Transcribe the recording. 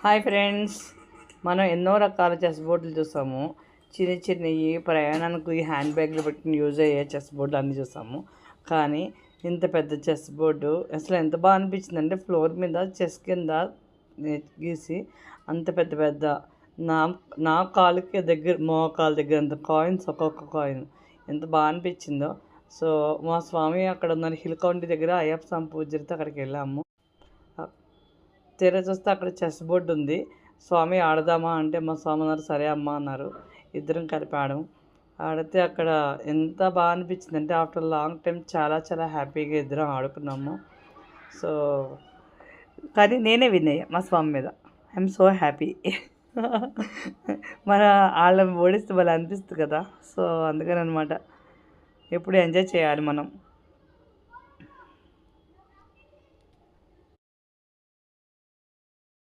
Hi friends, మనం ఎన్నో రకాల చెస్ బోర్డులు చూసాము. చిన్న చిన్నవి ప్రయాణానికి హ్యాండ్ బ్యాగ్లో పెట్టుకుని యూజ్ అయ్యే చెస్ బోర్డులు అన్నీ చూసాము. కానీ ఇంత పెద్ద చెస్ బోర్డు అసలు ఎంత బాగా అనిపించింది అంటే, ఫ్లోర్ మీద చెస్ కింద గీసి అంత పెద్ద పెద్ద నా నా కాలుకి దగ్గర మోకాలు దగ్గర అంత కాయిన్స్, ఒక్కొక్క కాయిన్ ఎంత బాగా అనిపించిందో. సో మా స్వామి అక్కడ ఉన్న హిల్ కౌంటీ దగ్గర అయ్యప్ప స్వామి పూజ జరిగితే అక్కడికి వెళ్ళాము. తీరా చూస్తే అక్కడ చెస్ బోర్డు ఉంది. స్వామి ఆడదామా అంటే మా స్వామి అన్నారు సరే అమ్మా అన్నారు. ఇద్దరం కలిపి ఆడితే అక్కడ ఎంత బాగా అనిపించింది అంటే, ఆఫ్టర్ లాంగ్ టైం చాలా చాలా హ్యాపీగా ఇద్దరం ఆడుకున్నాము. సో కానీ నేనే విన్ అయ్యా మా స్వామి మీద. I'm so happy. మన వాళ్ళని ఓడిస్తే వాళ్ళు అనిపిస్తుంది కదా. సో అందుకని అనమాట, ఎప్పుడు ఎంజాయ్ చేయాలి మనం.